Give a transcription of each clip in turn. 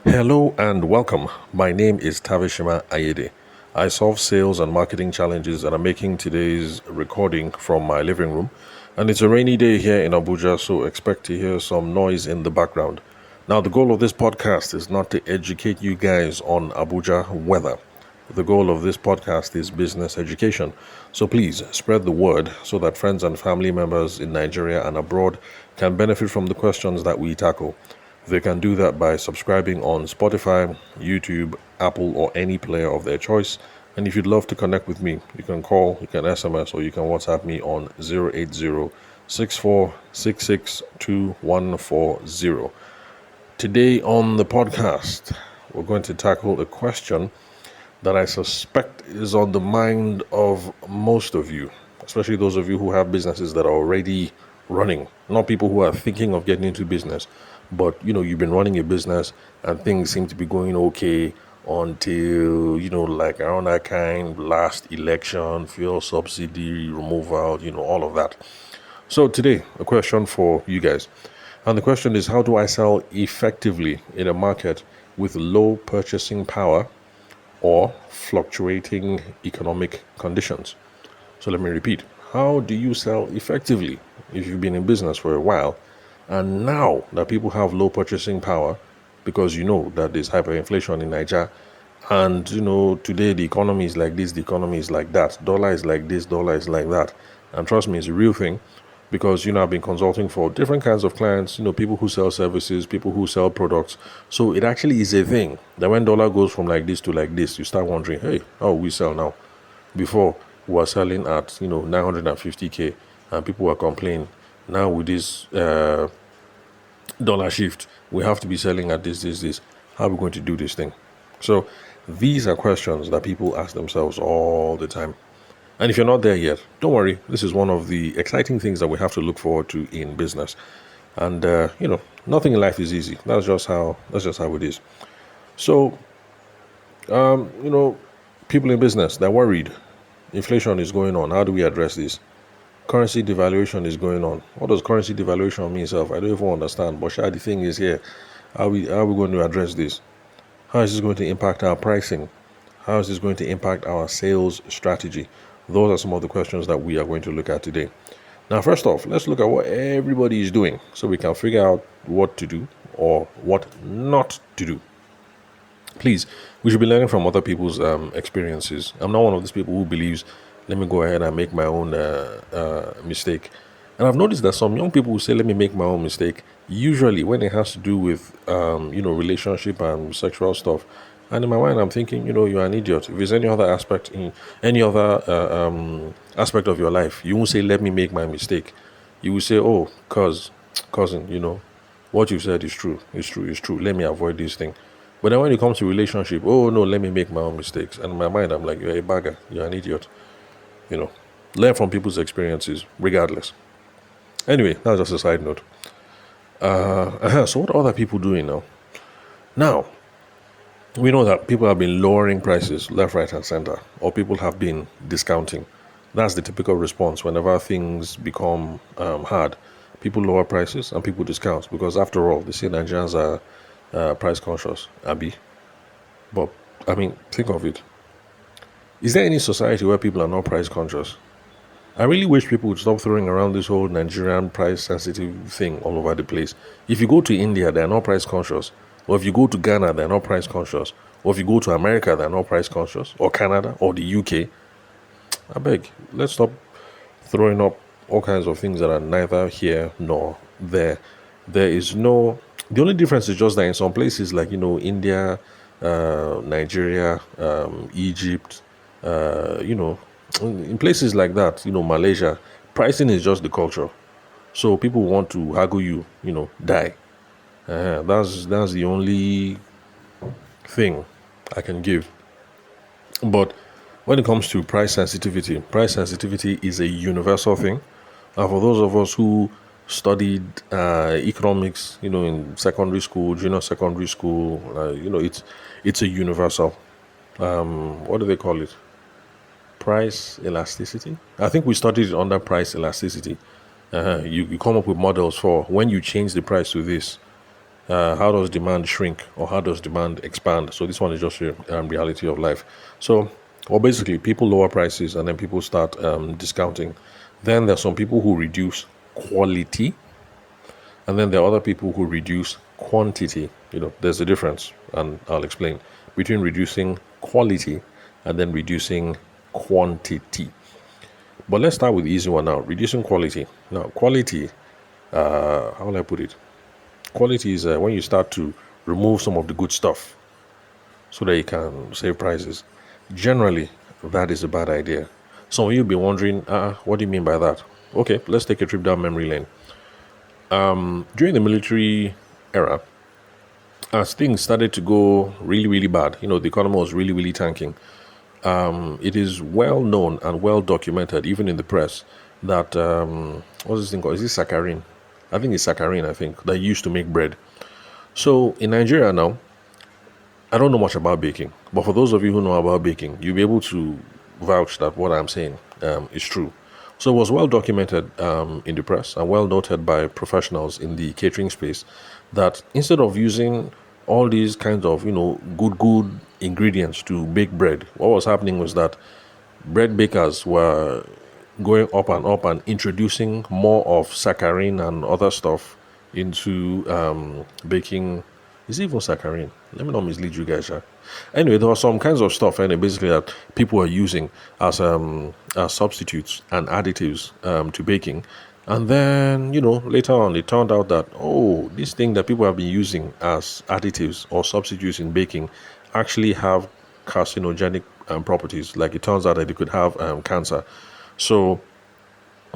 Hello and welcome. My name is Tavishima Ayede. I solve sales and marketing challenges and I'm making today's recording from my living room. And it's a rainy day here in Abuja, so expect to hear some noise in the background. Now, the goal of this podcast is not to educate you guys on Abuja weather. The goal of this podcast is business education. So please spread the word so that friends and family members in Nigeria and abroad can benefit from the questions that we tackle. They can do that by subscribing on Spotify, YouTube, Apple, or any player of their choice. And if you'd love to connect with me, you can call, you can SMS, or you can WhatsApp me on 080 Today on the podcast, we're going to tackle a question that I suspect is on the mind of most of you, especially those of you who have businesses that are already running, not people who are thinking of getting into business, but you've been running a business and things seem to be going okay until like around that kind last election, fuel subsidy removal, all of that. So today, a question for you guys. And the question is, how do I sell effectively in a market with low purchasing power or fluctuating economic conditions? So let me repeat. How do you sell effectively if you've been in business for a while and now that people have low purchasing power because you know that there's hyperinflation in Nigeria and today the economy is like this, the economy is like that, dollar is like this, dollar is like that. And trust me, it's a real thing because I've been consulting for different kinds of clients, people who sell services, people who sell products. So it actually is a thing that when dollar goes from like this to like this, you start wondering, hey, how we sell now? Before we were selling at 950k and people were complaining. Now with this dollar shift, we have to be selling at this. How are we going to do this thing? So these are questions that people ask themselves all the time. And if you're not there yet, don't worry. This is one of the exciting things that we have to look forward to in business. And nothing in life is easy. That's just how it is. So people in business, they're worried. Inflation is going on. How do we address this? Currency devaluation is going on. What does currency devaluation mean, self? I don't even understand. But the thing is here, how are we going to address this? How is this going to impact our pricing? How is this going to impact our sales strategy? Those are some of the questions that we are going to look at today. Now, first off, let's look at what everybody is doing so we can figure out what to do or what not to do. Please, we should be learning from other people's experiences. I'm not one of these people who believes, let me go ahead and make my own mistake. And I've noticed that some young people who say, let me make my own mistake, usually when it has to do with, relationship and sexual stuff. And in my mind, I'm thinking, you're an idiot. If there's any other aspect aspect of your life, you won't say, let me make my mistake. You will say, oh, cousin, what you've said is true. It's true. Let me avoid this thing. But then when it comes to relationship, oh, no, let me make my own mistakes. And in my mind, I'm like, you're a bagger. You're an idiot. Learn from people's experiences, regardless. Anyway, that's just a side note. So what are other people doing now? Now, we know that people have been lowering prices left, right, and center, or people have been discounting. That's the typical response whenever things become hard. People lower prices and people discount because, after all, they say Nigerians are price conscious, Abi. But, think of it. Is there any society where people are not price conscious? I really wish people would stop throwing around this whole Nigerian price sensitive thing all over the place. If you go to India, they're not price conscious. Or if you go to Ghana, they're not price conscious. Or if you go to America, they're not price conscious. Or Canada, or the UK. I beg, let's stop throwing up all kinds of things that are neither here nor there. The only difference is just that in some places like, India, Nigeria, Egypt, in places like that, Malaysia, pricing is just the culture. So people want to haggle you, die. That's the only thing I can give. But when it comes to price sensitivity is a universal thing. And for those of us who studied economics, in secondary school, junior secondary school, it's a universal. What do they call it? Price elasticity. I think we studied it under price elasticity. You come up with models for when you change the price to this, How does demand shrink or how does demand expand? So this one is just a reality of life. So, well, basically, people lower prices and then people start discounting. Then there's some people who reduce quality, and then there are other people who reduce quantity. There's a difference, and I'll explain between reducing quality and then reducing quantity. But let's start with the easy one now. Reducing quality. Now, quality. How will I put it? Quality is when you start to remove some of the good stuff so that you can save prices. Generally, that is a bad idea. Some of you will be wondering, what do you mean by that? Okay, let's take a trip down memory lane. During the military era, as things started to go really, really bad, the economy was really, really tanking. It is well known and well documented, even in the press, that what's this thing called? Is it saccharin? I think it's saccharin, that used to make bread. So in Nigeria now, I don't know much about baking, but for those of you who know about baking, you'll be able to vouch that what I'm saying is true. So it was well documented in the press and well noted by professionals in the catering space that instead of using all these kinds of, good ingredients to bake bread, what was happening was that bread bakers were going up and introducing more of saccharin and other stuff into baking. Is it even saccharin? Let me not mislead you guys. Anyway, there were some kinds of stuff, and basically that people were using as substitutes and additives to baking. And then, later on, it turned out that, this thing that people have been using as additives or substitutes in baking actually have carcinogenic properties. Like it turns out that it could have cancer. So,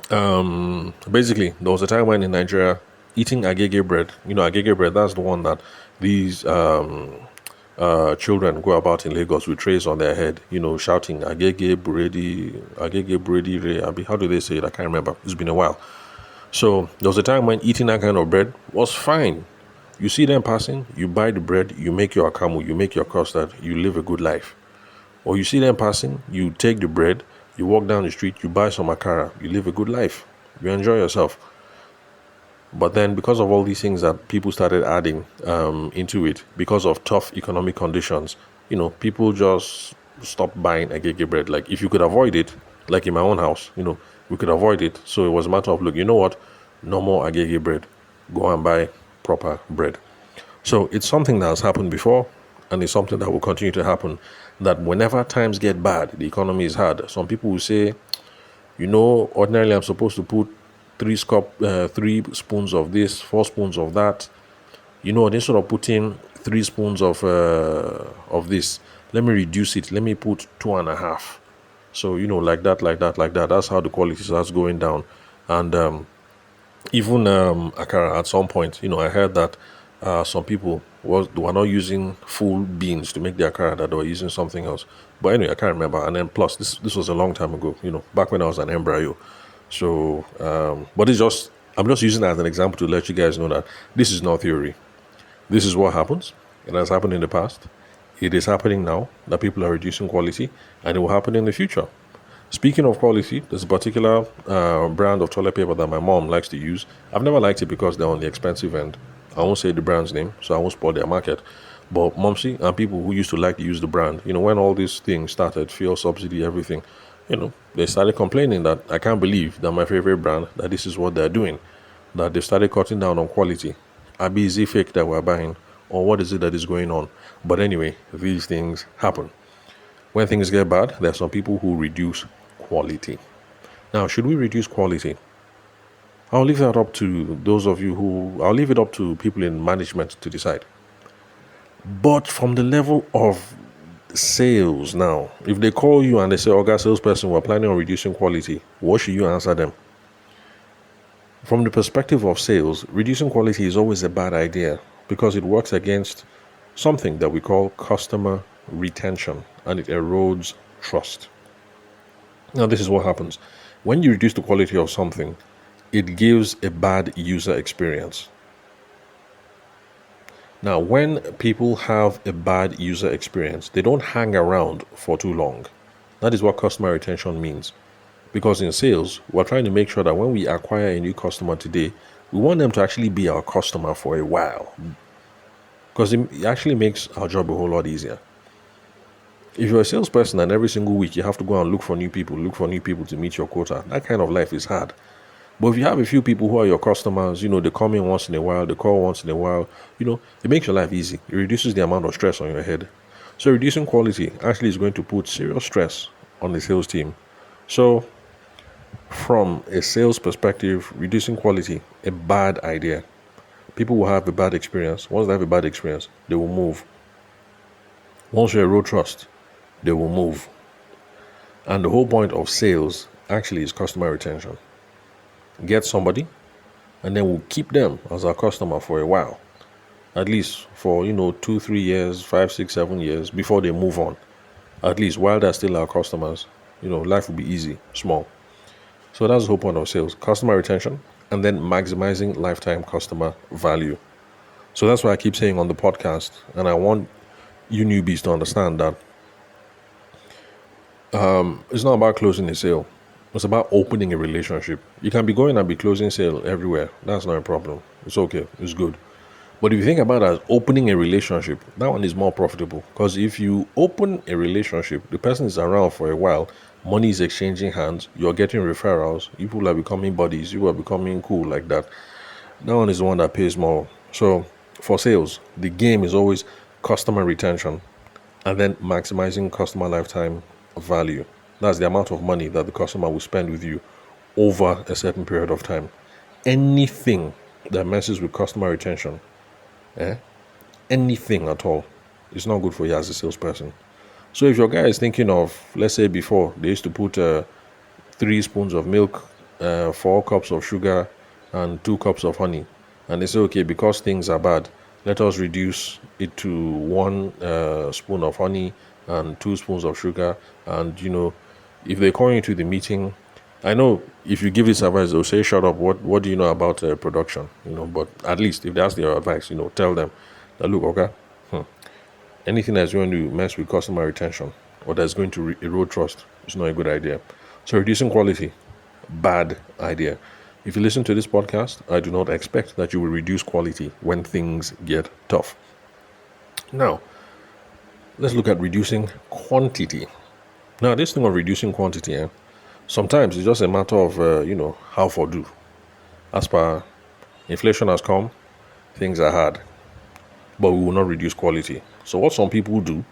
basically, there was a time when in Nigeria, eating agege bread, agege bread, that's the one that these children go about in Lagos with trays on their head, shouting agege buredi re. How do they say it? I can't remember. It's been a while. So there was a time when eating that kind of bread was fine. You see them passing, you buy the bread, you make your akamu, you make your custard, you live a good life. Or you see them passing, you take the bread, you walk down the street, you buy some akara, you live a good life. You enjoy yourself. But then because of all these things that people started adding into it, because of tough economic conditions, people just stopped buying agege bread. Like if you could avoid it, like in my own house, we could avoid it. So it was a matter of, look, you know what? No more agege bread. Go and buy proper bread. So it's something that has happened before, and it's something that will continue to happen. That whenever times get bad, the economy is hard. Some people will say, ordinarily I'm supposed to put 3 spoons of this, 4 spoons of that. Instead of putting 3 spoons of this, let me reduce it. Let me put 2.5. So like that. That's how the quality starts going down. And even akara at some point, I heard that some people were not using full beans to make the akara, that they were using something else. But anyway, I can't remember. And then plus, this was a long time ago. Back when I was an embryo. So, but I'm just using that as an example to let you guys know that this is not theory. This is what happens. It has happened in the past. It is happening now that people are reducing quality, and it will happen in the future. Speaking of quality, there's a particular brand of toilet paper that my mom likes to use. I've never liked it because they're on the expensive end. I won't say the brand's name, so I won't spoil their market. But Momsy and people who used to like to use the brand, when all these things started, fuel subsidy, everything, they started complaining that I can't believe that my favorite brand, that this is what they're doing, that they started cutting down on quality. Abi, is it fake that we're buying, or what is it that is going on? But anyway, these things happen. When things get bad, there are some people who reduce quality. Now, should we reduce quality? I'll leave that up to those of you I'll leave it up to people in management to decide. But from the level of sales now, if they call you and they say, "Okay, salesperson, we're planning on reducing quality," what should you answer them? From the perspective of sales, reducing quality is always a bad idea because it works against something that we call customer retention, and it erodes trust. Now, this is what happens. When you reduce the quality of something, it gives a bad user experience. Now, when people have a bad user experience, they don't hang around for too long. That is what customer retention means. Because in sales, we're trying to make sure that when we acquire a new customer today, we want them to actually be our customer for a while. because it actually makes our job a whole lot easier. If you're a salesperson and every single week you have to go and look for new people to meet your quota, that kind of life is hard. But if you have a few people who are your customers, they come in once in a while, they call once in a while, it makes your life easy. It reduces the amount of stress on your head. So reducing quality actually is going to put serious stress on the sales team. So from a sales perspective, reducing quality, a bad idea. People will have a bad experience. Once they have a bad experience, they will move. Once you erode trust, they will move. And the whole point of sales actually is customer retention. Get somebody, and then we'll keep them as our customer for a while. At least for, 2, 3 years, 5, 6, 7 years before they move on. At least while they're still our customers, life will be easy, small. So that's the whole point of sales, customer retention, and then maximizing lifetime customer value. So that's why I keep saying on the podcast, and I want you newbies to understand that it's not about closing a sale. It's about opening a relationship. You can be going and be closing sale everywhere. That's not a problem. It's okay. It's good. But if you think about it as opening a relationship, that one is more profitable. Because if you open a relationship, the person is around for a while, money is exchanging hands, you're getting referrals, people are becoming buddies, you are becoming cool like that. That one is the one that pays more. So for sales, the game is always customer retention and then maximizing customer lifetime value. That's the amount of money that the customer will spend with you over a certain period of time. Anything that messes with customer retention, anything at all, is not good for you as a salesperson. So if your guy is thinking of, let's say before, they used to put 3 spoons of milk, 4 cups of sugar, and 2 cups of honey. And they say, okay, because things are bad, let us reduce it to 1 spoon of honey and 2 spoons of sugar. And, if they call you to the meeting, I know if you give this advice, they'll say, shut up, what do you know about production? But at least if they ask your advice, tell them that, look, okay, anything that's going to mess with customer retention or that's going to erode trust is not a good idea. So reducing quality, bad idea. If you listen to this podcast, I do not expect that you will reduce quality when things get tough. Now, let's look at reducing quantity. Now, this thing of reducing quantity, sometimes it's just a matter of, how for do. As per inflation has come, things are hard, but we will not reduce quality. So what some people do,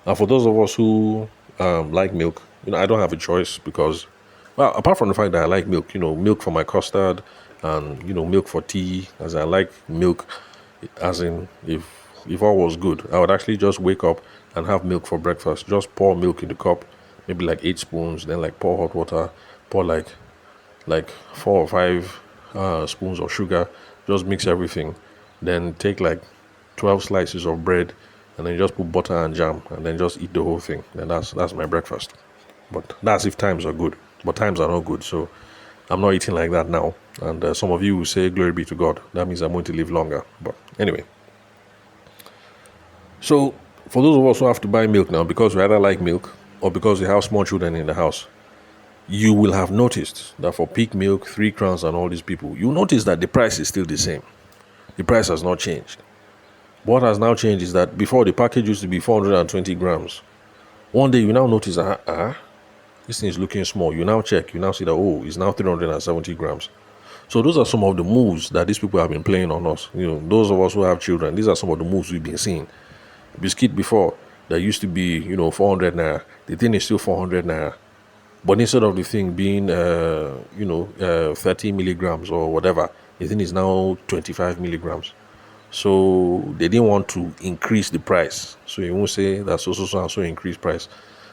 and for those of us who like milk, I don't have a choice because, well, apart from the fact that I like milk, milk for my custard and, milk for tea, as I like milk, as in if all was good, I would actually just wake up and have milk for breakfast. Just pour milk in the cup, maybe like 8 spoons, then like pour hot water, pour like 4 or 5 spoons of sugar, just mix everything, then take like 12 slices of bread, and then just put butter and jam, and then just eat the whole thing. Then that's my breakfast. But that's if times are good. But times are not good, so I'm not eating like that now. And some of you will say, glory be to God. That means I'm going to live longer. But anyway. So for those of us who have to buy milk now, because we either like milk or because we have small children in the house, you will have noticed that for peak milk, 3 crowns and all these people, you notice that the price is still the same. The price has not changed. What has now changed is that before the package used to be 420 grams. One day you now notice that this thing is looking small. You now check, you now see that it's now 370 grams. So those are some of the moves that these people have been playing on us. Those of us who have children, these are some of the moves we've been seeing. Biscuit before that used to be 400 naira. The thing is still 400 naira. But instead of the thing being 30 milligrams or whatever, the thing is now 25 milligrams. So they didn't want to increase the price. So you won't say that so increased price.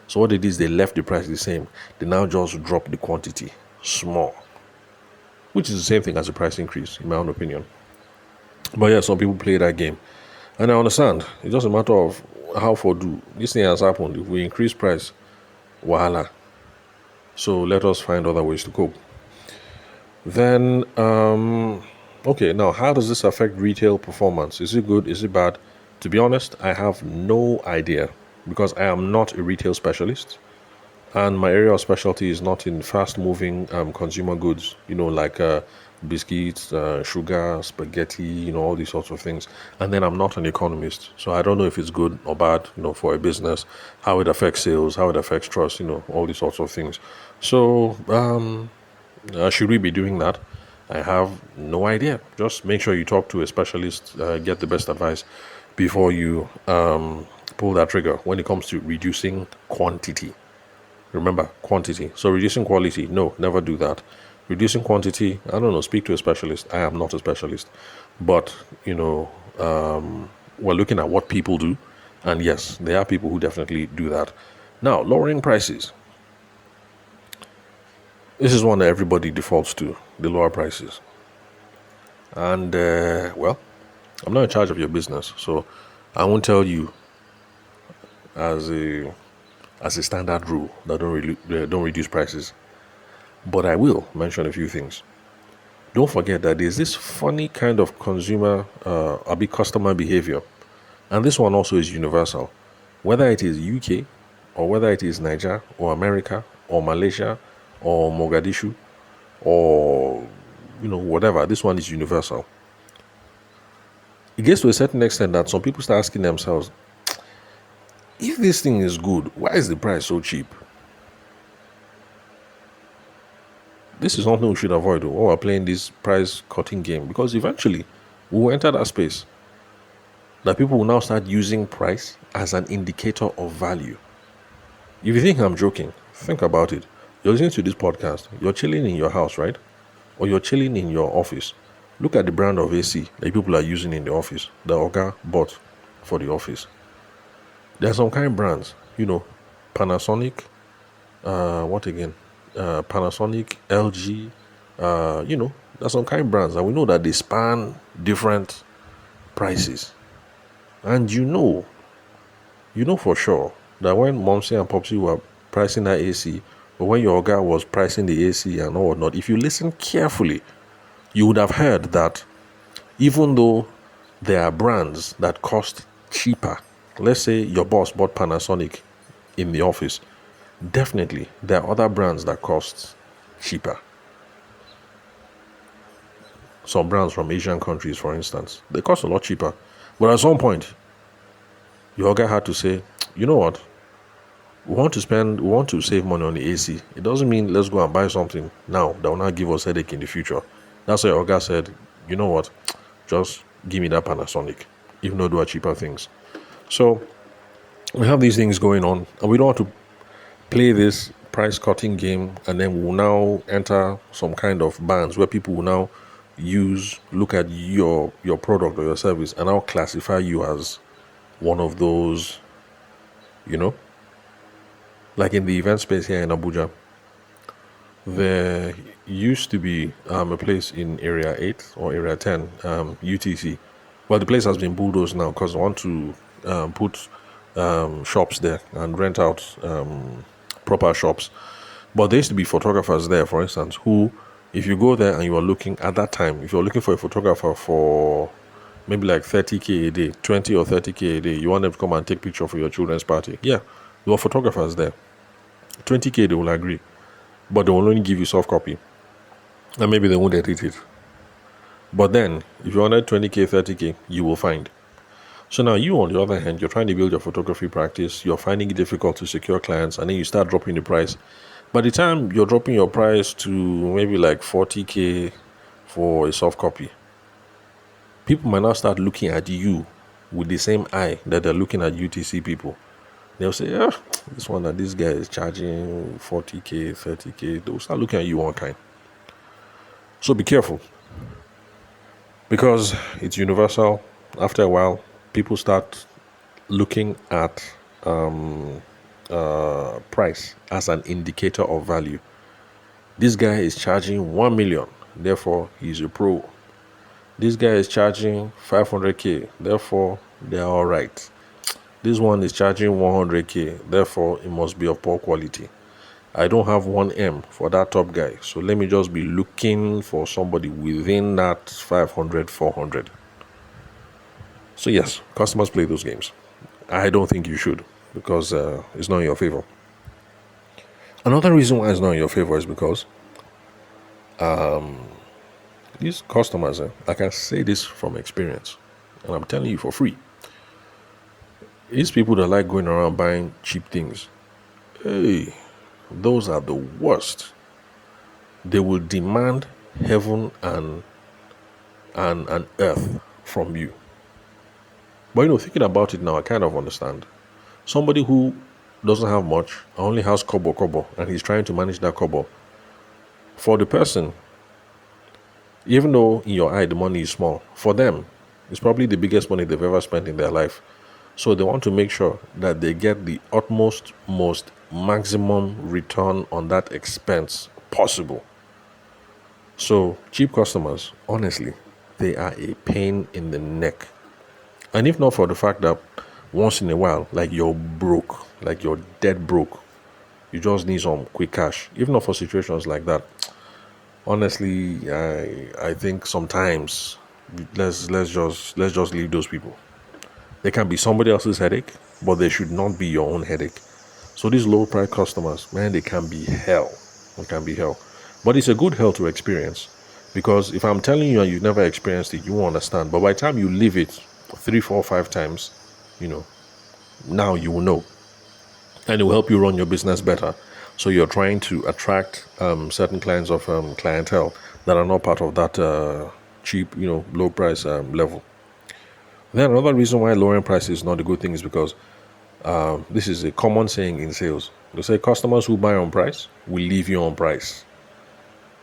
So what they did is they left the price the same. They now just dropped the quantity small, which is the same thing as a price increase, in my own opinion. But yeah, some people play that game. And I understand. It's just a matter of how for do. This thing has happened. If we increase price, wahala. So let us find other ways to cope. Then, okay, now how does this affect retail performance? Is it good? Is it bad? To be honest, I have no idea because I am not a retail specialist. And my area of specialty is not in fast-moving consumer goods, like biscuits, sugar, spaghetti, all these sorts of things. And then I'm not an economist, so I don't know if it's good or bad, for a business, how it affects sales, how it affects trust, all these sorts of things. So, should we be doing that? I have no idea. Just make sure you talk to a specialist, get the best advice before you pull that trigger when it comes to reducing quantity. Remember, quantity. So reducing quality, no, never do that. Reducing quantity, I don't know, speak to a specialist. I am not a specialist. But, we're looking at what people do. And yes, there are people who definitely do that. Now, lowering prices. This is one that everybody defaults to, the lower prices. And, well, I'm not in charge of your business, so I won't tell you as a standard rule that don't reduce prices. But I will mention a few things. Don't forget that there's this funny kind of consumer, a big customer behavior, and this one also is universal. Whether it is UK, or whether it is Nigeria, or America, or Malaysia, or Mogadishu, or whatever, this one is universal. It gets to a certain extent that some people start asking themselves, if this thing is good, why is the price so cheap? This is something we should avoid when we're playing this price cutting game, because eventually we will enter that space that people will now start using price as an indicator of value. If you think I'm joking, think about it. You're listening to this podcast, you're chilling in your house, right? Or you're chilling in your office. Look at the brand of AC that people are using in the office, the Oga bought for the office. There are some kind of brands, Panasonic, what again? Panasonic, LG, there's some kind of brands, and we know that they span different prices. And you know for sure that when Momsy and Popsy were pricing that AC, or when your guy was pricing the AC and all whatnot, if you listen carefully, you would have heard that even though there are brands that cost cheaper, let's say your boss bought Panasonic in the office, definitely there are other brands that cost cheaper. Some brands from Asian countries, for instance, they cost a lot cheaper. But at some point, your guy had to say, you know what? We want to save money on the AC. It doesn't mean let's go and buy something now that will not give us headache in the future. That's why Oga said, you know what? Just give me that Panasonic, even though there are cheaper things. So we have these things going on, and we don't want to play this price cutting game, and then we'll now enter some kind of bands where people will now look at your product or your service and now classify you as one of those, like in the event space here in Abuja. There used to be a place in Area 8 or Area 10, UTC. Well, the place has been bulldozed now because I want to put shops there and rent out proper shops. But there used to be photographers there, for instance, who, if you go there and you are looking at that time, if you're looking for a photographer for maybe like 30K a day, 20 or 30K a day, you want them to come and take picture for your children's party. Yeah, there were photographers there. 20K, they will agree. But they will only give you soft copy. And maybe they won't edit it. But then, if you wanted 20K, 30K, you will find. So now you, on the other hand, you're trying to build your photography practice. You're finding it difficult to secure clients. And then you start dropping the price. By the time you're dropping your price to maybe like 40K for a soft copy, people might now start looking at you with the same eye that they're looking at UTC people. They'll say, this guy is charging 40K, 30K. They'll start looking at you one kind. So be careful. Because it's universal. After a while, people start looking at price as an indicator of value. This guy is charging 1 million, therefore he's a pro. This guy is charging 500K, therefore they're all right. This one is charging 100K, therefore it must be of poor quality. I don't have 1M for that top guy, so let me just be looking for somebody within that 500, 400. So yes, customers play those games. I don't think you should, because it's not in your favor. Another reason why it's not in your favor is because These customers, I can say this from experience, and I'm telling you for free. These people that like going around buying cheap things, hey, those are the worst. They will demand heaven and earth from you. But thinking about it now, I kind of understand. Somebody who doesn't have much, only has kobo, and he's trying to manage that kobo. For the person, even though in your eye the money is small, for them, it's probably the biggest money they've ever spent in their life. So they want to make sure that they get the utmost, most maximum return on that expense possible. So cheap customers, honestly, they are a pain in the neck. And if not for the fact that once in a while, like you're broke, like you're dead broke, you just need some quick cash. If not for situations like that, honestly, I think sometimes let's just leave those people. They can be somebody else's headache, but they should not be your own headache. So these low price customers, man, they can be hell. They can be hell. But it's a good hell to experience, because if I'm telling you and you've never experienced it, you won't understand. But by the time you live it 3, 4, 5 times, now you will know. And it will help you run your business better. So you're trying to attract certain kinds of clientele that are not part of that cheap, low price level. Then another reason why lowering prices is not a good thing is because this is a common saying in sales. They say customers who buy on price will leave you on price.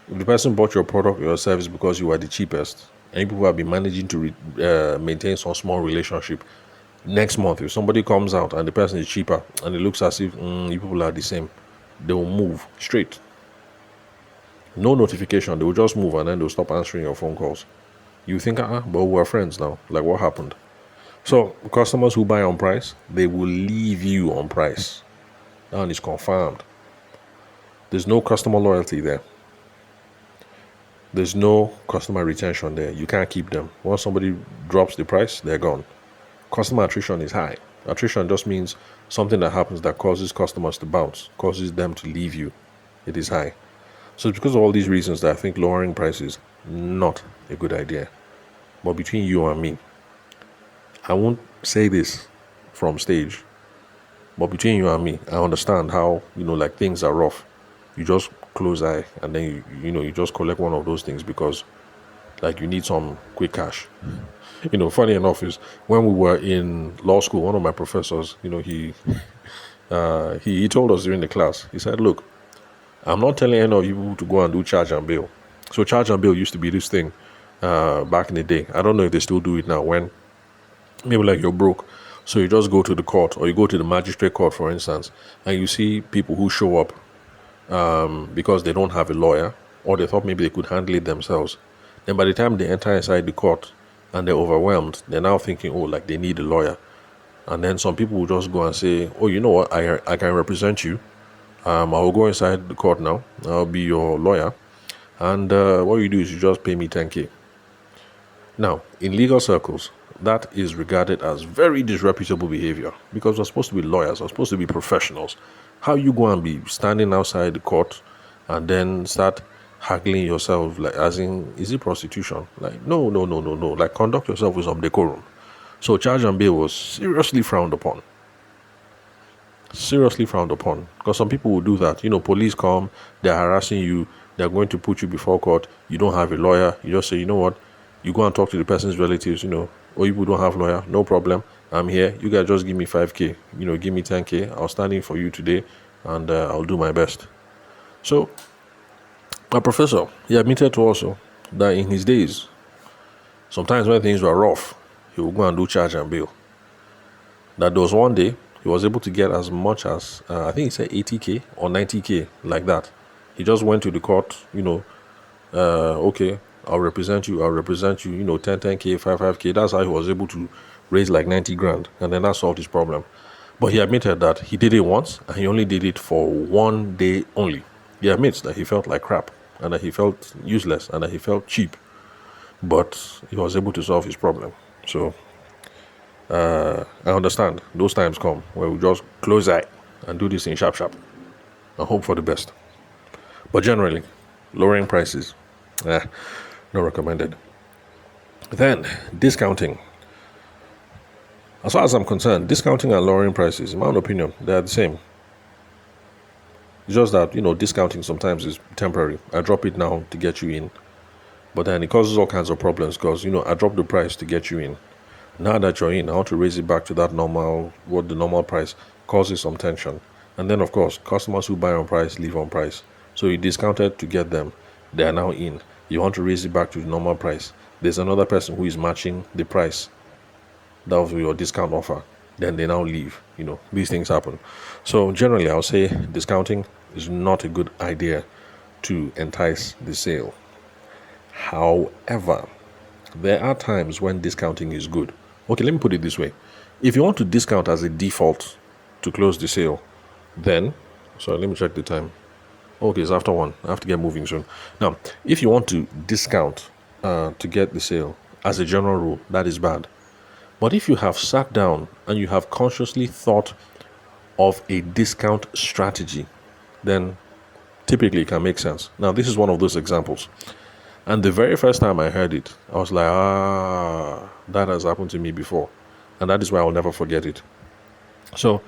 If the person bought your product or your service because you are the cheapest, and people have been managing to maintain some small relationship, next month if somebody comes out and the person is cheaper and it looks as if you people are the same, they will move straight. No notification, they will just move and then they'll stop answering your phone calls. You think, but we're friends now. Like, what happened? So customers who buy on price, they will leave you on price. And it's confirmed. There's no customer loyalty there. There's no customer retention there. You can't keep them. Once somebody drops the price, they're gone. Customer attrition is high. Attrition just means something that happens that causes customers to bounce, causes them to leave you. It is high. So it's because of all these reasons that I think lowering prices not a good idea. But between you and me, I won't say this from stage, but between you and me, I understand how, like things are rough. You just close eye and then you just collect one of those things because like you need some quick cash. Funny enough is when we were in law school, one of my professors, he told us during the class, he said, look, I'm not telling any of you to go and do charge and bail. So charge and bail used to be this thing back in the day. I don't know if they still do it now, when maybe like you're broke. So you just go to the court or you go to the magistrate court, for instance, and you see people who show up because they don't have a lawyer or they thought maybe they could handle it themselves. Then by the time they enter inside the court and they're overwhelmed, they're now thinking, like they need a lawyer. And then some people will just go and say, you know what, I can represent you. I will go inside the court now. I'll be your lawyer. And what you do is you just pay me 10K. Now, in legal circles, that is regarded as very disreputable behavior because we're supposed to be lawyers, we're supposed to be professionals. How you go and be standing outside the court and then start haggling yourself, like as in, is it prostitution? Like, no. Like, conduct yourself with some decorum. So charge and bail was seriously frowned upon. Because some people will do that. Police come, they're harassing you, they're going to put you before court. You don't have a lawyer. You just say, you know what? You go and talk to the person's relatives, you people don't have lawyer, no problem. I'm here. You guys just give me 5K, give me 10K. I'll stand in for you today and I'll do my best. So my professor, he admitted to also that in his days, sometimes when things were rough, he would go and do charge and bail. That there was one day he was able to get as much as, I think he said 80K or 90K, like that. He just went to the court, okay, I'll represent you, 10K, 5K. That's how he was able to raise like 90 grand. And then that solved his problem. But he admitted that he did it once and he only did it for one day only. He admits that he felt like crap and that he felt useless and that he felt cheap. But he was able to solve his problem. So I understand those times come where we just close eye and do this in sharp and hope for the best. But generally, lowering prices, Not recommended. Then, discounting. As far as I'm concerned, discounting and lowering prices, in my own opinion, they are the same. It's just that, discounting sometimes is temporary. I drop it now to get you in. But then it causes all kinds of problems because, I drop the price to get you in. Now that you're in, I want to raise it back to the normal price, causes some tension. And then, of course, customers who buy on price leave on price. So you discounted to get them. They are now in. You want to raise it back to the normal price. There's another person who is matching the price. That was your discount offer. Then they now leave. These things happen. So generally, I'll say discounting is not a good idea to entice the sale. However, there are times when discounting is good. Okay, let me put it this way. If you want to discount as a default to close the sale, then, sorry, let me check the time. Okay, it's after 1. I have to get moving soon. Now, if you want to discount to get the sale, as a general rule, that is bad. But if you have sat down and you have consciously thought of a discount strategy, then typically it can make sense. Now, this is one of those examples. And the very first time I heard it, I was like, that has happened to me before. And that is why I'll never forget it. So,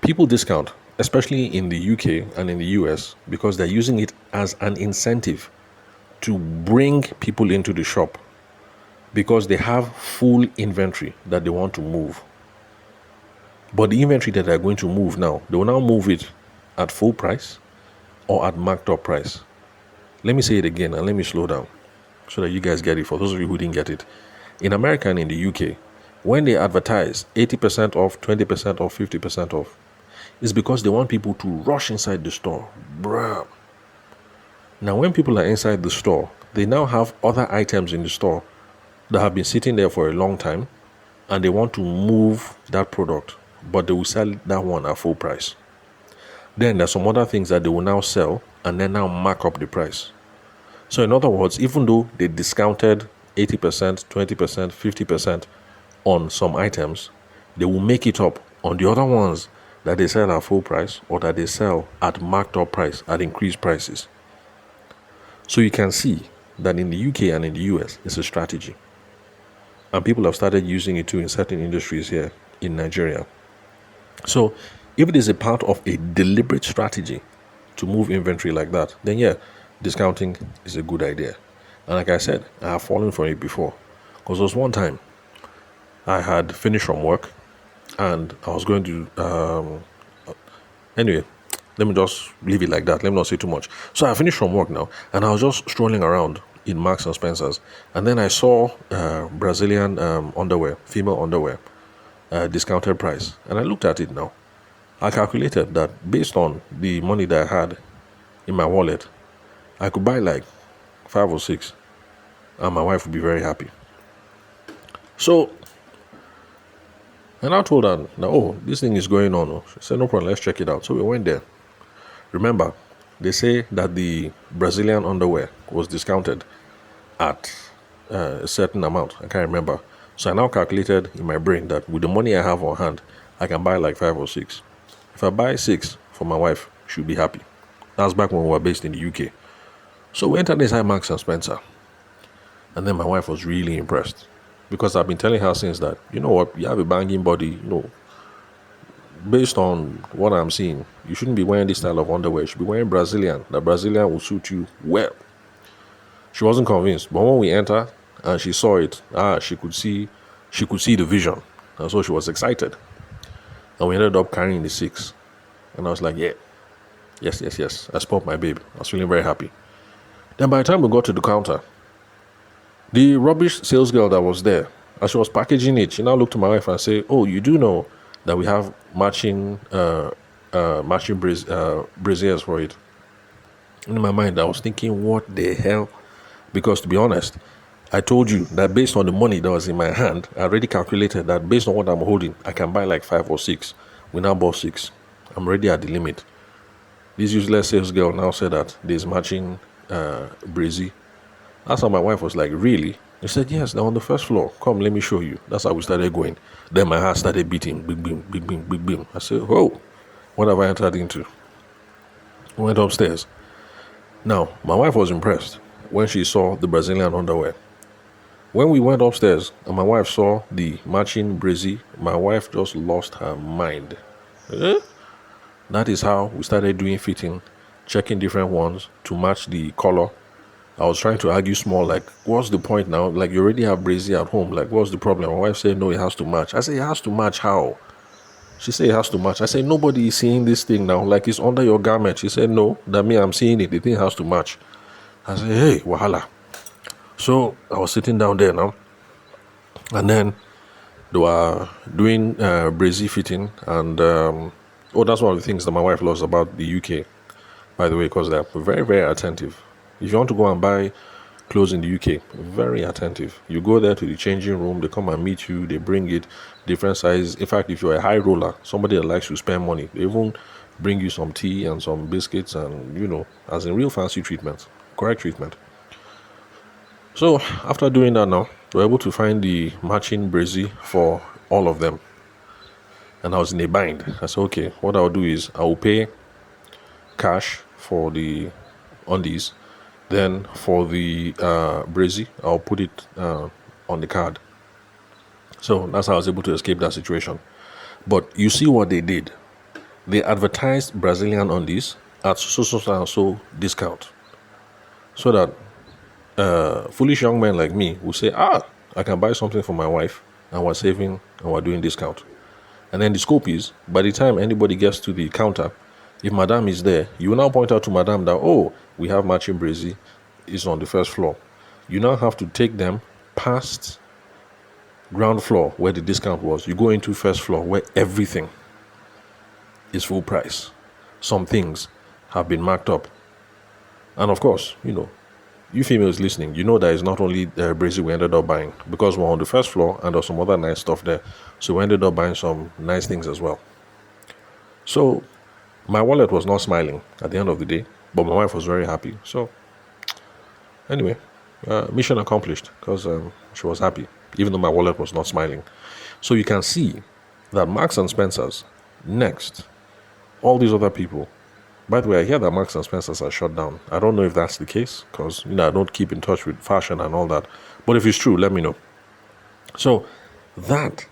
people discount, especially in the UK and in the US, because they're using it as an incentive to bring people into the shop because they have full inventory that they want to move. But the inventory that they're going to move now, they will now move it at full price or at marked up price. Let me say it again and let me slow down so that you guys get it, for those of you who didn't get it. In America and in the UK, when they advertise 80% off, 20% off, 50% off, it's because they want people to rush inside the store. Bruh. Now, when people are inside the store, they now have other items in the store that have been sitting there for a long time, and they want to move that product, but they will sell that one at full price. Then there's some other things that they will now sell and then now mark up the price. So in other words, even though they discounted 80%, 20%, 50% on some items, they will make it up on the other ones that they sell at full price or that they sell at marked up price, at increased prices. So you can see that in the UK and in the US, it's a strategy. And people have started using it too in certain industries here in Nigeria. So if it is a part of a deliberate strategy to move inventory like that, then yeah, discounting is a good idea. And like I said, I have fallen for it before. Because there was one time I had finished from work and I was going to anyway, let me just leave it like that. Let me not say too much. So I finished from work now and I was just strolling around in Marks and Spencer's, and then I saw Brazilian underwear, female underwear, discounted price, and I looked at it now. I calculated that based on the money that I had in my wallet, I could buy like 5 or 6, and my wife would be very happy. So, and I told her, this thing is going on. She said, no problem, let's check it out. So we went there. Remember, they say that the Brazilian underwear was discounted at a certain amount. I can't remember. So I now calculated in my brain that with the money I have on hand, I can buy like 5 or 6. If I buy 6 for my wife, she'll be happy. That's back when we were based in the UK. So we entered inside Marks and Spencer. And then my wife was really impressed. Because I've been telling her since that, you know what, you have a banging body, based on what I'm seeing, you shouldn't be wearing this style of underwear. You should be wearing Brazilian. The Brazilian will suit you well. She wasn't convinced, but when we entered and she saw it, she could see the vision, and so she was excited. And we ended up carrying the 6, and I was like, yes. I spoiled my babe. I was feeling very happy. Then by the time we got to the counter, the rubbish sales girl that was there, as she was packaging it, she now looked to my wife and said, "Oh, you do know that we have matching braziers for it." In my mind, I was thinking, what the hell? Because to be honest, I told you that based on the money that was in my hand, I already calculated that based on what I'm holding, I can buy like 5 or 6. We now bought 6. I'm already at the limit. This useless sales girl now said that there's matching brazier. That's how my wife was like, really? He said, yes, they're on the first floor. Come, let me show you. That's how we started going. Then my heart started beating. Big beam, big beam, big beam. I said, whoa, what have I entered into? I went upstairs. Now, my wife was impressed. when she saw the Brazilian underwear. When we went upstairs and my wife saw the matching brazy, my wife just lost her mind. Eh? That is how we started doing fitting, checking different ones to match the color. I was trying to argue small, like, what's the point now? Like, you already have brazy at home. Like, what's the problem? My wife said, no, it has to match. I said, it has to match how? She said, it has to match. I said, nobody is seeing this thing now. Like, it's under your garment. She said, no, that me, I'm seeing it. The thing has to match. I said, hey, wahala. So I was sitting down there now. And then they were doing brazy fitting. And, that's one of the things that my wife loves about the UK, by the way, because they're very, very attentive. If you want to go and buy clothes in the UK, very attentive. You go there to the changing room, they come and meet you, they bring it, different sizes. In fact, if you're a high roller, somebody that likes to spend money, they even bring you some tea and some biscuits and, as in real fancy treatment, correct treatment. So after doing that now, we're able to find the matching brazy for all of them. And I was in a bind. I said, okay, what I'll do is I will pay cash for the undies. Then for the brazy, I'll put it on the card. So that's how I was able to escape that situation. But you see what they did. They advertised Brazilian undies at so discount. So that foolish young men like me will say, I can buy something for my wife and we're saving and we're doing discount. And then the scope is, by the time anybody gets to the counter, if Madame is there, you will now point out to Madame that, we have matching brazy, it's on the first floor. You now have to take them past ground floor where the discount was. You go into first floor where everything is full price. Some things have been marked up. And of course, you females listening, you know that it's not only brazy we ended up buying, because we're on the first floor and there's some other nice stuff there. So we ended up buying some nice things as well. So my wallet was not smiling at the end of the day, but my wife was very happy. So anyway, mission accomplished, because she was happy, even though my wallet was not smiling. So you can see that Marks and Spencer's, Next, all these other people. By the way, I hear that Marks and Spencer's are shut down. I don't know if that's the case, because I don't keep in touch with fashion and all that. But if it's true, let me know. So that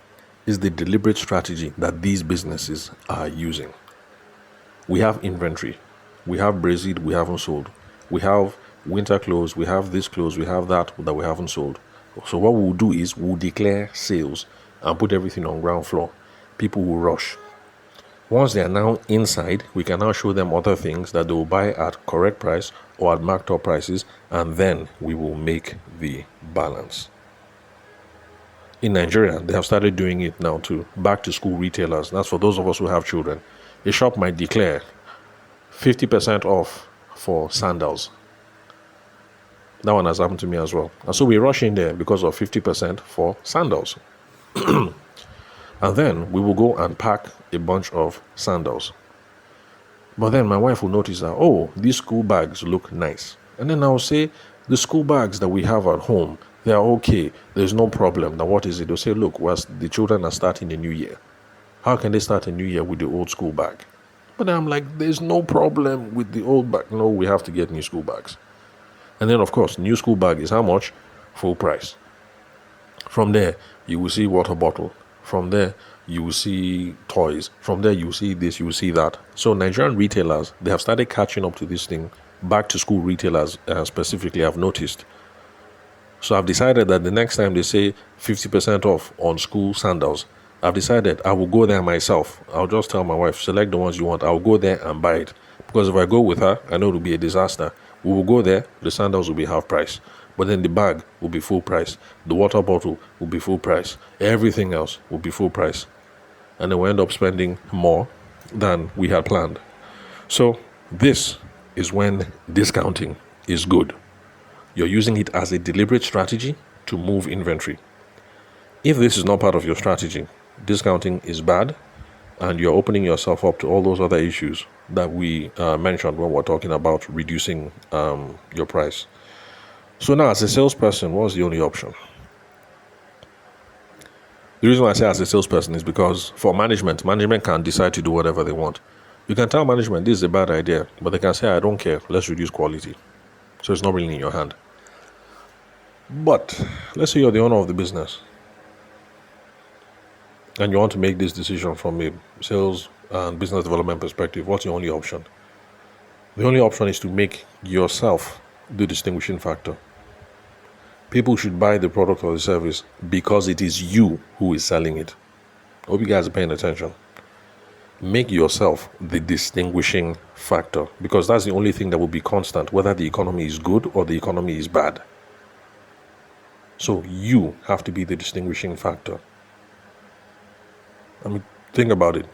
is the deliberate strategy that these businesses are using. We have inventory. We have brazied, we haven't sold. We have winter clothes, we have this clothes, we have that we haven't sold. So what we'll do is we'll declare sales and put everything on ground floor. People will rush. Once they are now inside, we can now show them other things that they will buy at correct price or at marked up prices, and then we will make the balance. In Nigeria, they have started doing it now too. Back to school retailers. That's for those of us who have children. A shop might declare 50% off for sandals. That one has happened to me as well. And so we rush in there because of 50% for sandals. And then we will go and pack a bunch of sandals. But then my wife will notice that, these school bags look nice. And then I'll say, the school bags that we have at home, they are okay. There's no problem. Now what is it? They'll say, look, the children are starting a new year. How can they start a new year with the old school bag? But then I'm like, there's no problem with the old bag. No, we have to get new school bags. And then, of course, new school bag is how much? Full price. From there, you will see water bottle. From there, you will see toys. From there, you will see this, you will see that. So Nigerian retailers, they have started catching up to this thing. Back to school retailers specifically, I've noticed. So I've decided that the next time they say 50% off on school sandals, I've decided I will go there myself. I'll just tell my wife, select the ones you want. I'll go there and buy it. Because if I go with her, I know it will be a disaster. We will go there, the sandals will be half price. But then the bag will be full price. The water bottle will be full price. Everything else will be full price. And then we end up spending more than we had planned. So this is when discounting is good. You're using it as a deliberate strategy to move inventory. If this is not part of your strategy, discounting is bad, and you're opening yourself up to all those other issues that we mentioned when we're talking about reducing your price. So now, as a salesperson, what's the only option? The reason why I say as a salesperson is because for management can decide to do whatever they want. You can tell management this is a bad idea, but they can say, I don't care, let's reduce quality. So it's not really in your hand. But let's say you're the owner of the business and you want to make this decision from a sales and business development perspective. What's your only option? The only option is to make yourself the distinguishing factor. People should buy the product or the service because it is you who is selling it. Hope you guys are paying attention. Make yourself the distinguishing factor because that's the only thing that will be constant, whether the economy is good or the economy is bad. So you have to be the distinguishing factor. I mean, think about it.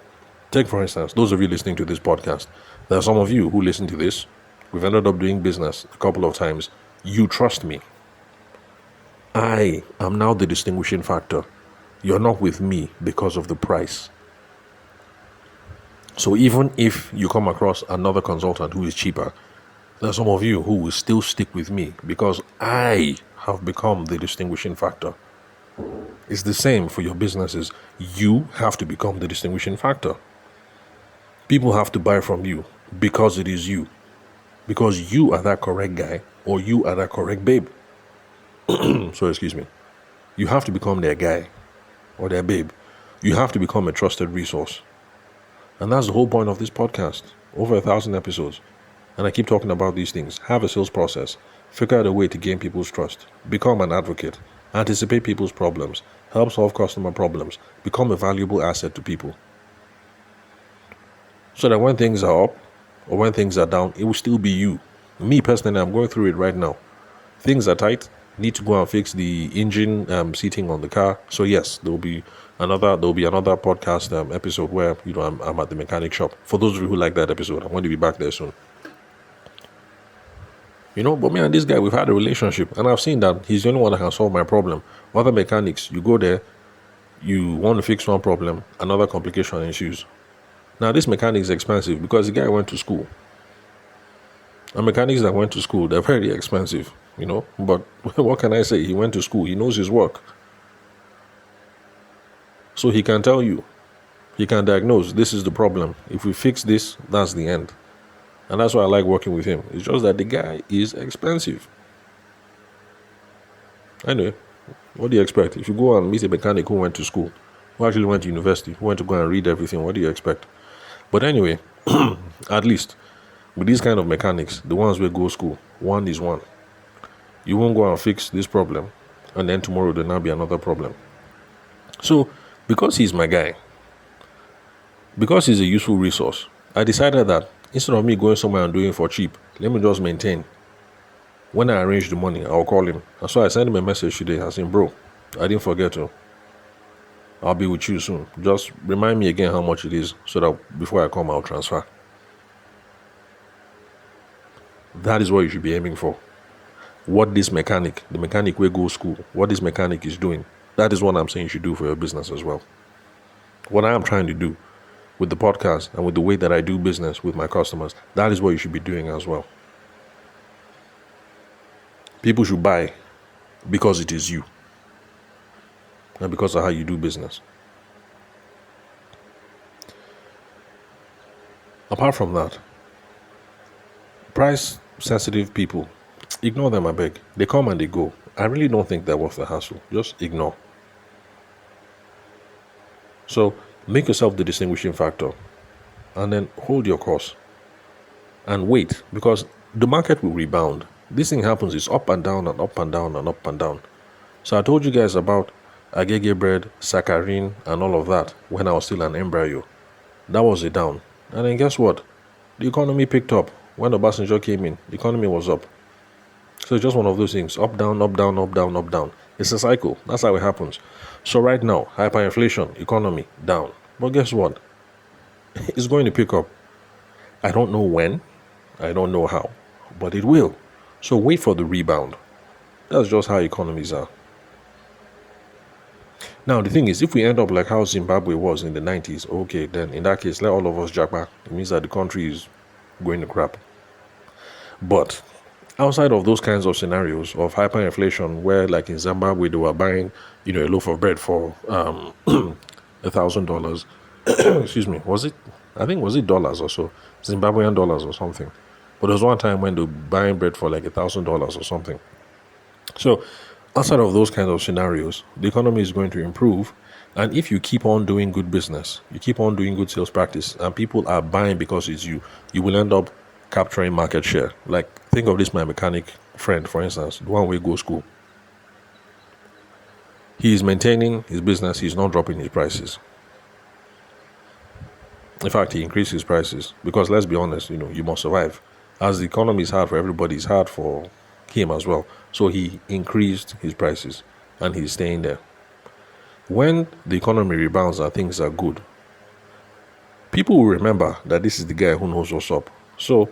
Take, for instance, those of you listening to this podcast. There are some of you who listen to this. We've ended up doing business a couple of times. You trust me. I am now the distinguishing factor. You're not with me because of the price. So even if you come across another consultant who is cheaper, there are some of you who will still stick with me because I have become the distinguishing factor. It's the same for your businesses. You have to become the distinguishing factor. People have to buy from you because it is you. Because you are that correct guy or you are that correct babe. So excuse me. You have to become their guy or their babe. You have to become a trusted resource. And that's the whole point of this podcast. Over 1,000 episodes. And I keep talking about these things. Have a sales process. Figure out a way to gain people's trust. Become an advocate. Anticipate people's problems. Help solve customer problems. Become a valuable asset to people. So that when things are up or when things are down, it will still be you. Me personally, I'm going through it right now. Things are tight. Need to go and fix the engine seating on the car. So yes, there'll be another podcast episode where I'm at the mechanic shop. For those of you who like that episode, I'm going to be back there soon. But me and this guy, we've had a relationship, and I've seen that he's the only one that can solve my problem. Other mechanics, you go there, you want to fix one problem, another complication ensues. Now this mechanic is expensive because the guy went to school. And mechanics that went to school, they're very expensive, But what can I say? He went to school. He knows his work. So he can tell you. He can diagnose, this is the problem. If we fix this, that's the end. And that's why I like working with him. It's just that the guy is expensive. Anyway, what do you expect? If you go and meet a mechanic who went to school, who actually went to university, who went to go and read everything, what do you expect? But anyway, at least with these kind of mechanics, the ones who go school, one is one. You won't go and fix this problem, and then tomorrow there'll now be another problem. So, because he's my guy, because he's a useful resource, I decided that instead of me going somewhere and doing it for cheap, let me just maintain. When I arrange the money, I'll call him. And so I sent him a message today. I said, bro, I didn't forget to. I'll be with you soon. Just remind me again how much it is so that before I come, I'll transfer. That is what you should be aiming for. What this mechanic, the mechanic where go school, what this mechanic is doing, that is what I'm saying you should do for your business as well. What I am trying to do with the podcast and with the way that I do business with my customers, that is what you should be doing as well. People should buy because it is you and because of how you do business. Apart from that, price sensitive people, ignore them, I beg. They come and they go. I really don't think they're worth the hassle. Just ignore. So make yourself the distinguishing factor and then hold your course and wait, because the market will rebound. This thing happens, it's up and down and up and down and up and down. So I told you guys about agege bread, saccharin and all of that when I was still an embryo. That was a down. And then guess what? The economy picked up. When Obasanjo came in, the economy was up. So it's just one of those things. Up, down, up, down, up, down, up, down. It's a cycle. That's how it happens. So right now, hyperinflation, economy, down. But guess what? It's going to pick up. I don't know when. I don't know how. But it will. So wait for the rebound. That's just how economies are. Now, the thing is, if we end up like how Zimbabwe was in the 90s, okay, then in that case, let all of us jack back. It means that the country is going to crap. But outside of those kinds of scenarios of hyperinflation, where like in Zimbabwe, they were buying, a loaf of bread for $1,000. Excuse me. Was it dollars or so? Zimbabwean dollars or something. But there was one time when they were buying bread for like $1,000 or something. So Outside of those kinds of scenarios, the economy is going to improve. And if you keep on doing good business, you keep on doing good sales practice, and people are buying because it's you, you will end up capturing market share. Like, think of this, my mechanic friend, for instance, the one where go school. He is maintaining his business, he's not dropping his prices. In fact, he increased his prices because, let's be honest, you must survive. As the economy is hard for everybody, it's hard for him as well. So he increased his prices and he's staying there. When the economy rebounds and things are good, people will remember that this is the guy who knows what's up. So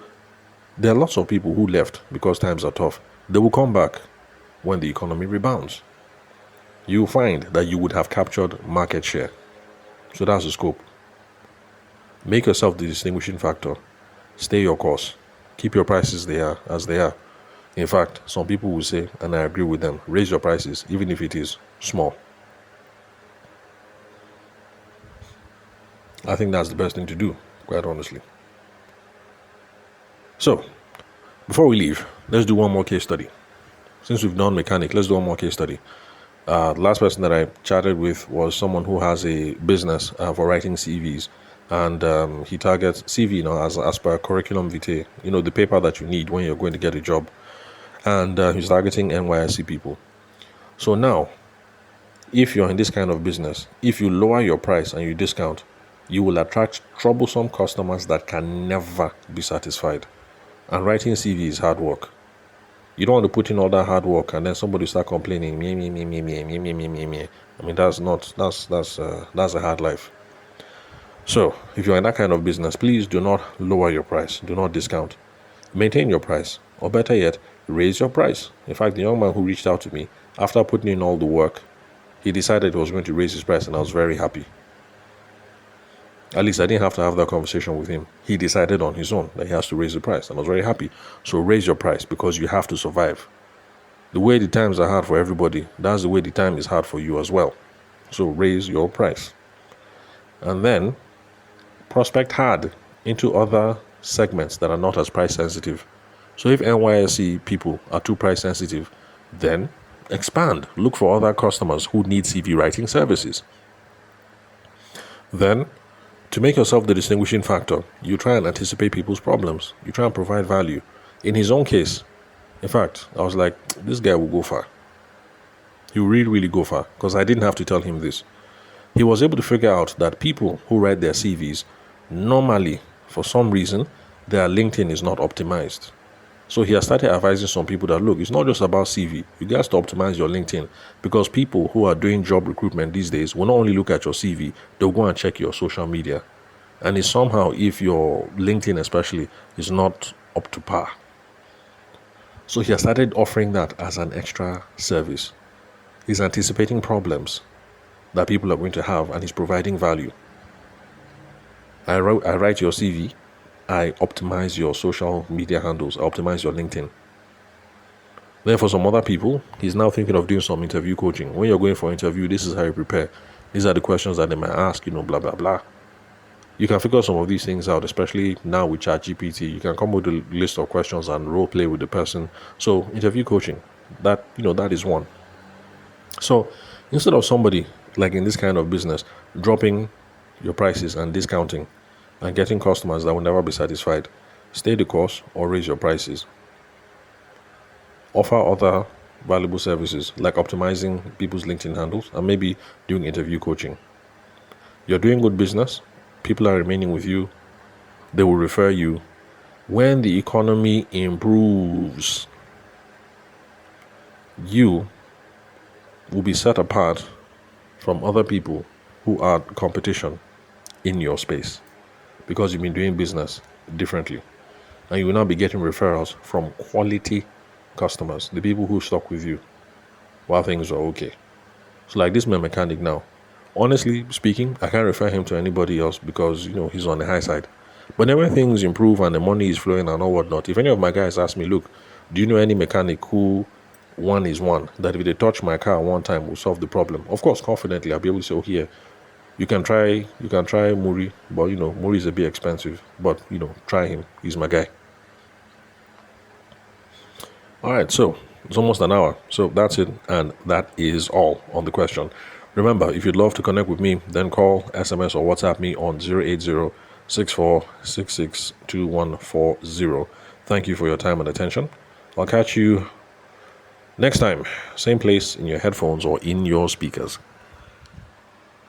there are lots of people who left because times are tough. They will come back when the economy rebounds. You'll find that you would have captured market share. So that's the scope. Make yourself the distinguishing factor. Stay your course. Keep your prices there as they are. In fact, some people will say, and I agree with them, raise your prices even if it is small. I think that's the best thing to do, quite honestly. So, before we leave, let's do one more case study. Since we've done mechanic, let's do one more case study. The last person that I chatted with was someone who has a business for writing CVs. And he targets CV as per curriculum vitae, the paper that you need when you're going to get a job. And he's targeting NYSC people. So now, if you're in this kind of business, if you lower your price and you discount, you will attract troublesome customers that can never be satisfied. And writing CV is hard work. You don't want to put in all that hard work and then somebody start complaining, me. I mean, that's a hard life. So, if you're in that kind of business, please do not lower your price. Do not discount. Maintain your price. Or better yet, raise your price. In fact, the young man who reached out to me, after putting in all the work, he decided he was going to raise his price, and I was very happy. At least I didn't have to have that conversation with him. He decided on his own that he has to raise the price, and I was very happy. So raise your price because you have to survive. The way the times are hard for everybody, that's the way the time is hard for you as well. So raise your price. And then prospect hard into other segments that are not as price sensitive. So if NYSC people are too price sensitive, then expand. Look for other customers who need CV writing services. Then, to make yourself the distinguishing factor, you try and anticipate people's problems. You try and provide value. In his own case, in fact, I was like, this guy will go far. He will really, really go far, because I didn't have to tell him this. He was able to figure out that people who write their CVs, normally, for some reason, their LinkedIn is not optimized. So he has started advising some people that, look, it's not just about CV. You guys to optimize your LinkedIn, because people who are doing job recruitment these days will not only look at your CV, they'll go and check your social media. And it's somehow, if your LinkedIn especially is not up to par. So he has started offering that as an extra service. He's anticipating problems that people are going to have, and he's providing value. I write your CV, I optimize your social media handles, I optimize your LinkedIn. Then for some other people, he's now thinking of doing some interview coaching. When you're going for an interview, this is how you prepare. These are the questions that they might ask, blah, blah, blah. You can figure some of these things out, especially now with ChatGPT. You can come with a list of questions and role play with the person. So interview coaching, that is one. So instead of somebody, like in this kind of business, dropping your prices and discounting and getting customers that will never be satisfied, stay the course or raise your prices. Offer other valuable services like optimizing people's LinkedIn handles and maybe doing interview coaching. You're doing good business, people are remaining with you, they will refer you. When the economy improves, you will be set apart from other people who are competition in your space, because you've been doing business differently, and you will now be getting referrals from quality customers, the people who stuck with you while things are okay. So like this my mechanic now, honestly speaking, I can't refer him to anybody else because he's on the high side. But then when things improve and the money is flowing and all whatnot, if any of my guys ask me, look, do you know any mechanic who one is one, that if they touch my car one time will solve the problem? Of course, confidently I'll be able to say, oh, here, you can try Muri, but Muri is a bit expensive, but try him, he's my guy. All right, so It's almost an hour. So that's it. And that is all on the question. Remember, if you'd love to connect with me, then call, SMS, or WhatsApp me on 080-6466-2140. Thank you for your time and attention. I'll catch you next time. Same place, in your headphones or in your speakers.